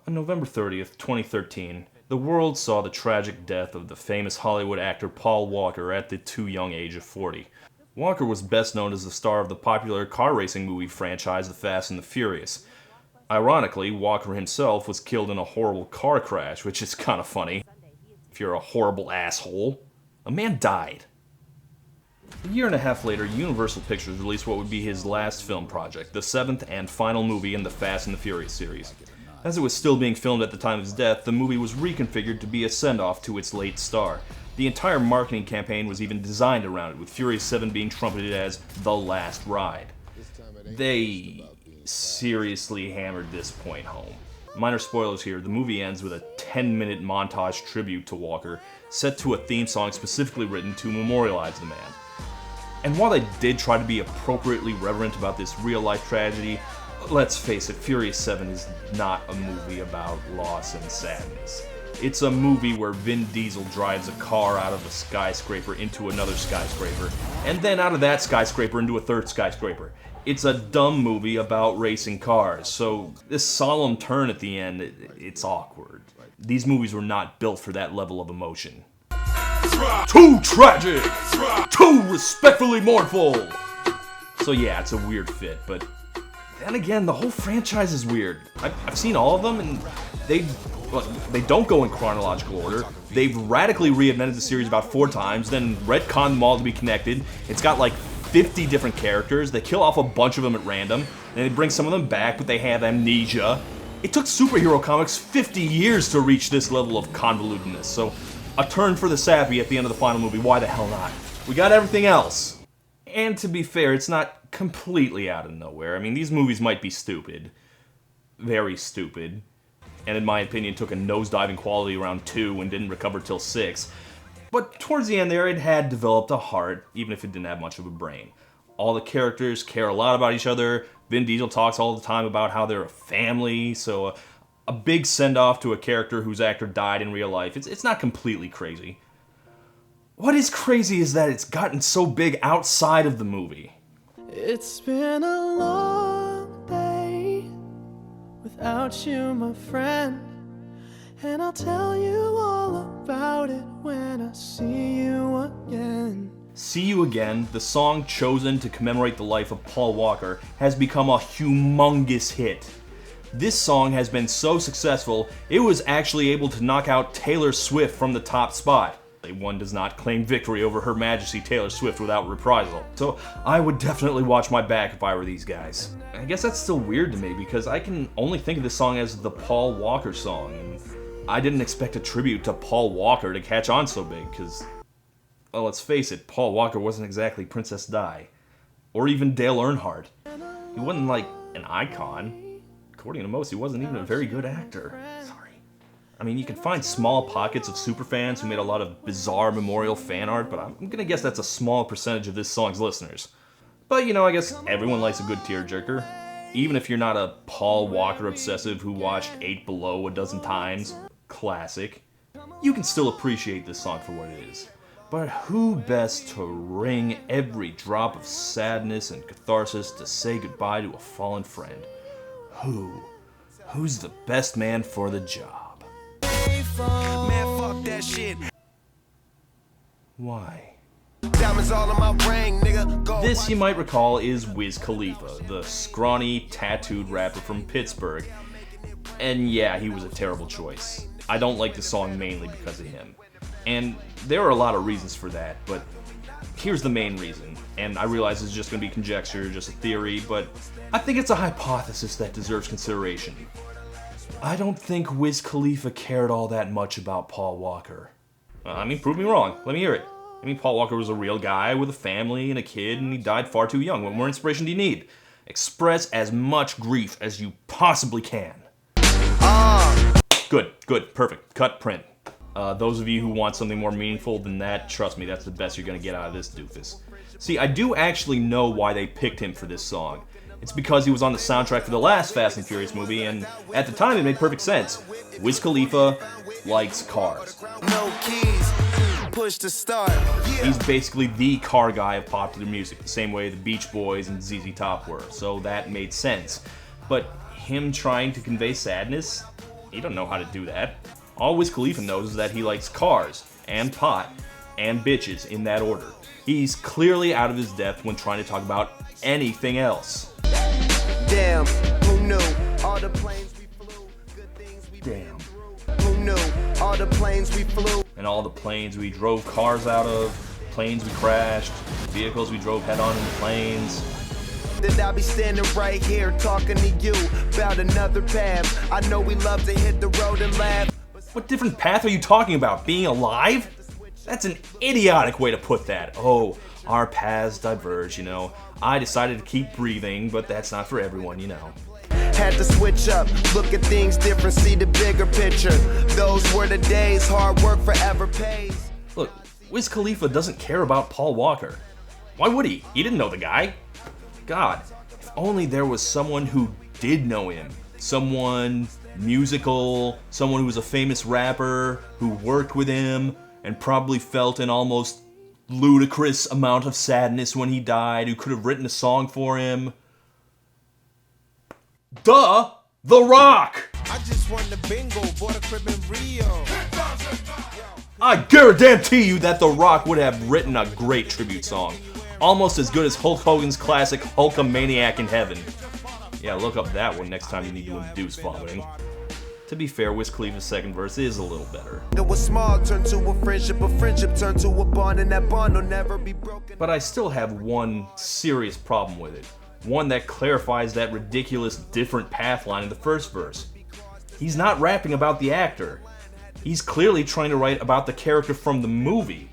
On November 30th, 2013, the world saw the tragic death of the famous Hollywood actor Paul Walker at the too young age of 40. Walker was best known as the star of the popular car racing movie franchise The Fast and the Furious. Ironically, Walker himself was killed in a horrible car crash, which is kind of funny. If you're a horrible asshole. A man died. A year and a half later, Universal Pictures released what would be his last film project, the seventh and final movie in the Fast and the Furious series. As it was still being filmed at the time of his death, the movie was reconfigured to be a send-off to its late star. The entire marketing campaign was even designed around it, with Furious 7 being trumpeted as the last ride. They seriously hammered this point home. Minor spoilers here, the movie ends with a 10-minute montage tribute to Walker, set to a theme song specifically written to memorialize the man. And while they did try to be appropriately reverent about this real-life tragedy, let's face it, Furious 7 is not a movie about loss and sadness. It's a movie where Vin Diesel drives a car out of a skyscraper into another skyscraper, and then out of that skyscraper into a third skyscraper. It's a dumb movie about racing cars, so this solemn turn at the end, it's awkward. These movies were not built for that level of emotion. Too tragic! Too respectfully mournful! So yeah, it's a weird fit, but then again, the whole franchise is weird. I've seen all of them, and they don't go in chronological order. They've radically reinvented the series about 4 times, then retconned them all to be connected. It's got like 50 different characters. They kill off a bunch of them at random, and they bring some of them back, but they have amnesia. It took superhero comics 50 years to reach this level of convolutedness, so a turn for the sappy at the end of the final movie, why the hell not? We got everything else. And to be fair, it's not completely out of nowhere. I mean, these movies might be stupid. Very stupid. And in my opinion, took a nosedive in quality around 2 and didn't recover till 6. But towards the end there, it had developed a heart, even if it didn't have much of a brain. All the characters care a lot about each other. Vin Diesel talks all the time about how they're a family, so a big send-off to a character whose actor died in real life, it's not completely crazy. What is crazy is that it's gotten so big outside of the movie. It's been a long day without you, my friend, and I'll tell you all about it when I see you again. See You Again, the song chosen to commemorate the life of Paul Walker, has become a humongous hit. This song has been so successful, it was actually able to knock out Taylor Swift from the top spot. One does not claim victory over Her Majesty Taylor Swift without reprisal. So I would definitely watch my back if I were these guys. I guess that's still weird to me because I can only think of this song as the Paul Walker song. And I didn't expect a tribute to Paul Walker to catch on so big because, well, let's face it, Paul Walker wasn't exactly Princess Di. Or even Dale Earnhardt. He wasn't like an icon. According to most, he wasn't even a very good actor. Sorry. I mean, you can find small pockets of superfans who made a lot of bizarre memorial fan art, but I'm gonna guess that's a small percentage of this song's listeners. But, you know, I guess everyone likes a good tearjerker. Even if you're not a Paul Walker obsessive who watched 8 Below a dozen times, classic, you can still appreciate this song for what it is. But who best to wring every drop of sadness and catharsis to say goodbye to a fallen friend? Who's the best man for the job? Man, fuck that shit. Why? Diamonds all in my ring, nigga. Go. This, you might recall, is Wiz Khalifa, the scrawny, tattooed rapper from Pittsburgh. And yeah, he was a terrible choice. I don't like the song mainly because of him. And there are a lot of reasons for that, but here's the main reason. And I realize it's just going to be conjecture, just a theory, but I think it's a hypothesis that deserves consideration. I don't think Wiz Khalifa cared all that much about Paul Walker. I mean, prove me wrong. Let me hear it. I mean, Paul Walker was a real guy with a family and a kid, and he died far too young. What more inspiration do you need? Express as much grief as you possibly can. Good, perfect. Cut, print. Those of you who want something more meaningful than that, trust me, that's the best you're gonna get out of this doofus. See, I do actually know why they picked him for this song. It's because he was on the soundtrack for the last Fast and Furious movie, and at the time it made perfect sense. Wiz Khalifa likes cars. No keys, push to start. He's basically the car guy of popular music, the same way the Beach Boys and ZZ Top were, so that made sense. But him trying to convey sadness? He don't know how to do that. All Wiz Khalifa knows is that he likes cars, and pot, and bitches in that order. He's clearly out of his depth when trying to talk about anything else. Damn, who knew? All the planes we flew, good things we Damn. Who knew? All the planes we flew. And all the planes we drove cars out of, planes we crashed, vehicles we drove head-on into planes. That I'll be standing right here talking to you about another path. I know we love to hit the road and laugh. What different path are you talking about? Being alive? That's an idiotic way to put that. Oh, our paths diverge, you know. I decided to keep breathing, but that's not for everyone, you know. Had to switch up, look at things different, see the bigger picture. Those were the days, hard work forever pays. Look, Wiz Khalifa doesn't care about Paul Walker. Why would he? He didn't know the guy. God, if only there was someone who did know him. Someone musical, someone who was a famous rapper, who worked with him, and probably felt an almost ludicrous amount of sadness when he died, who could have written a song for him. Duh! The Rock! I just won the bingo, bought a crib in Rio. I guarantee you that The Rock would have written a great tribute song. Almost as good as Hulk Hogan's classic Hulkamaniac in Heaven. Yeah, look up that one next time you need to induce vomiting. To be fair, Wiz Khalifa's second verse is a little better. It was small, turned to a friendship turned to a bond, and that bond will never be broken. But I still have one serious problem with it. One that clarifies that ridiculous different path line in the first verse. He's not rapping about the actor. He's clearly trying to write about the character from the movie.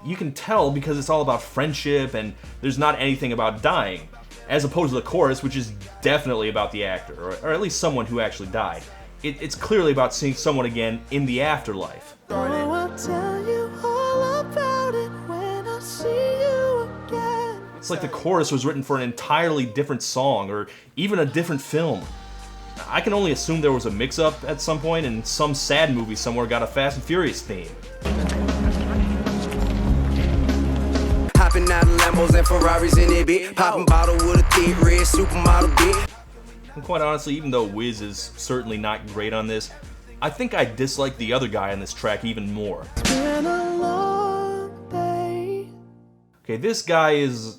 You can tell because it's all about friendship and there's not anything about dying. As opposed to the chorus, which is definitely about the actor, or at least someone who actually died. It's clearly about seeing someone again in the afterlife. Oh, I'll tell you all about it when I see you again. It's like the chorus was written for an entirely different song, or even a different film. I can only assume there was a mix-up at some point and some sad movie somewhere got a Fast and Furious theme. Hopping out of Lambos and Ferraris in it, bitch. Popping bottle with a thick red supermodel, bitch. And quite honestly, even though Wiz is certainly not great on this, I think I dislike the other guy on this track even more. It's been a long day. Okay, this guy is...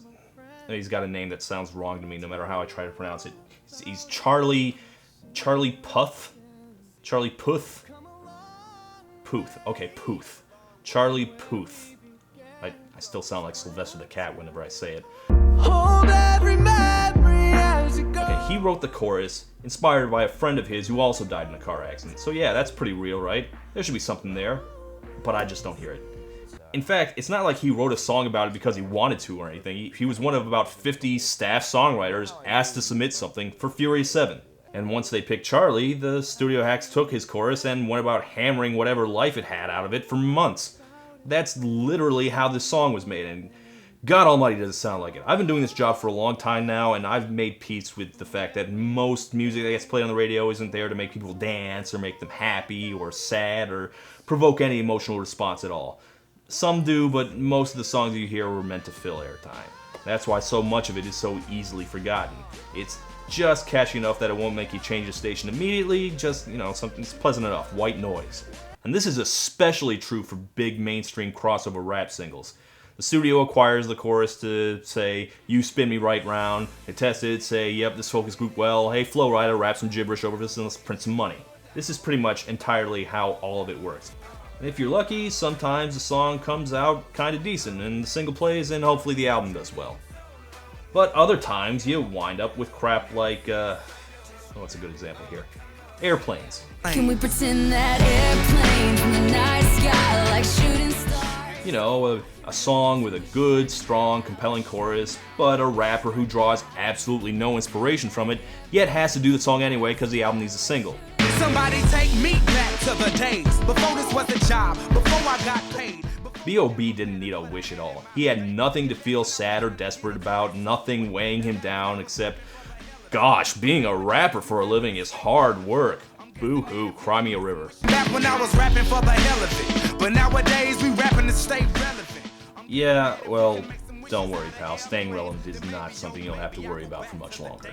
He's got a name that sounds wrong to me no matter how I try to pronounce it. He's Charlie Puth? Charlie Puth? Puth. Okay, Puth. Charlie Puth. I still sound like Sylvester the Cat whenever I say it. Hold every memory as it goes. Okay, he wrote the chorus, inspired by a friend of his who also died in a car accident. So yeah, that's pretty real, right? There should be something there. But I just don't hear it. In fact, it's not like he wrote a song about it because he wanted to or anything. He was one of about 50 staff songwriters asked to submit something for Furious 7. And once they picked Charlie, the studio hacks took his chorus and went about hammering whatever life it had out of it for months. That's literally how this song was made, and God almighty does it sound like it. I've been doing this job for a long time now, and I've made peace with the fact that most music that gets played on the radio isn't there to make people dance or make them happy or sad or provoke any emotional response at all. Some do, but most of the songs you hear were meant to fill airtime. That's why so much of it is so easily forgotten. It's just catchy enough that it won't make you change the station immediately, just, something that's pleasant enough, white noise. And this is especially true for big mainstream crossover rap singles. The studio acquires the chorus to say, "You spin me right round." They test it, say, "Yep, this focus group well. Hey, Flow Rider, rap some gibberish over this and let's print some money." This is pretty much entirely how all of it works. And if you're lucky, sometimes the song comes out kinda decent and the single plays and hopefully the album does well. But other times you wind up with crap like, what's a good example here? Airplanes. Can we pretend that airplanes in the night sky like shooting stars? A song with a good, strong, compelling chorus, but a rapper who draws absolutely no inspiration from it, yet has to do the song anyway because the album needs a single. Somebody take me back to the days before this was a job, before I got paid. B.O.B. didn't need a wish at all. He had nothing to feel sad or desperate about, nothing weighing him down except, gosh, being a rapper for a living is hard work. Boo-hoo, cry me a river. Back when I was rapping for the hell of it, but nowadays we rapping to stay relevant. Yeah, well, don't worry, pal. Staying relevant is not something you'll have to worry about for much longer.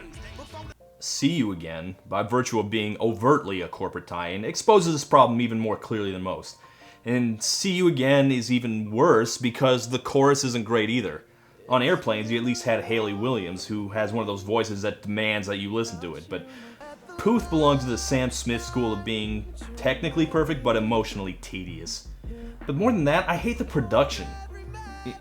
See You Again, by virtue of being overtly a corporate tie-in, exposes this problem even more clearly than most. And See You Again is even worse because the chorus isn't great either. On Airplanes, you at least had Hayley Williams, who has one of those voices that demands that you listen to it, but Puth belongs to the Sam Smith school of being technically perfect but emotionally tedious. But more than that, I hate the production.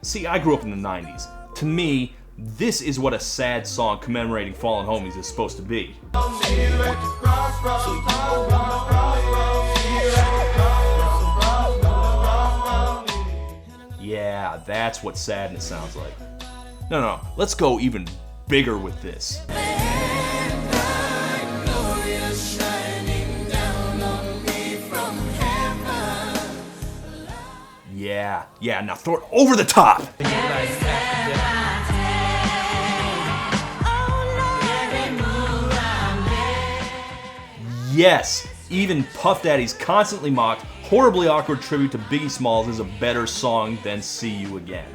See, I grew up in the 90s. To me, this is what a sad song commemorating fallen homies is supposed to be. Yeah, that's what sadness sounds like. No, let's go even bigger with this. Yeah, now throw it over the top! Yes, even Puff Daddy's constantly mocked, horribly awkward tribute to Biggie Smalls is a better song than See You Again.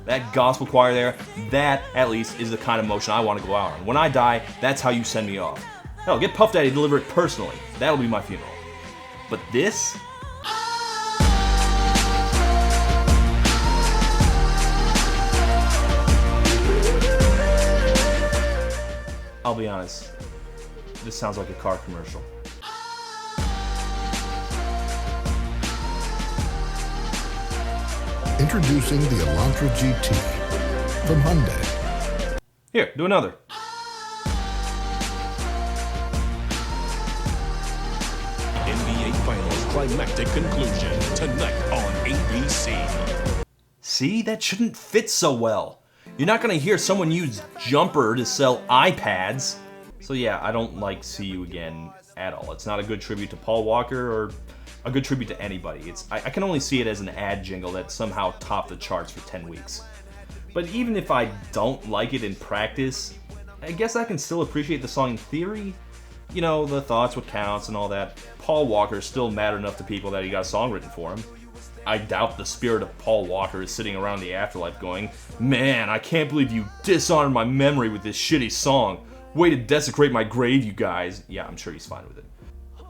That gospel choir there, that at least is the kind of emotion I want to go out on. When I die, that's how you send me off. Hell, get Puff Daddy to deliver it personally. That'll be my funeral. But this? I'll be honest, this sounds like a car commercial. Introducing the Elantra GT from Hyundai. Here, do another. NBA Finals climactic conclusion tonight on ABC. See, that shouldn't fit so well. You're not gonna hear someone use Jumper to sell iPads. So yeah, I don't like See You Again at all. It's not a good tribute to Paul Walker or a good tribute to anybody. I can only see it as an ad jingle that somehow topped the charts for 10 weeks. But even if I don't like it in practice, I guess I can still appreciate the song in theory. You know, the thoughts, what counts, and all that. Paul Walker still mattered enough to people that he got a song written for him. I doubt the spirit of Paul Walker is sitting around the afterlife going, "Man, I can't believe you dishonored my memory with this shitty song. Way to desecrate my grave, you guys." Yeah, I'm sure he's fine with it.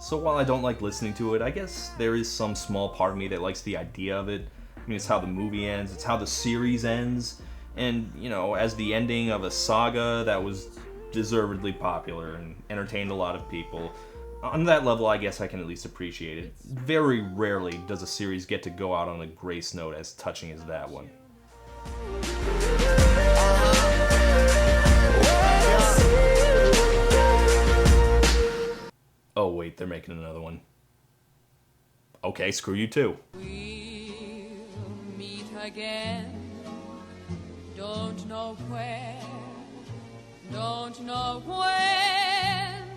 So while I don't like listening to it, I guess there is some small part of me that likes the idea of it. I mean, it's how the movie ends, it's how the series ends, and, you know, as the ending of a saga that was deservedly popular and entertained a lot of people. On that level, I guess I can at least appreciate it. Very rarely does a series get to go out on a grace note as touching as that one. Oh wait, they're making another one. Okay, screw you too. We'll meet again. Don't know where. Don't know where.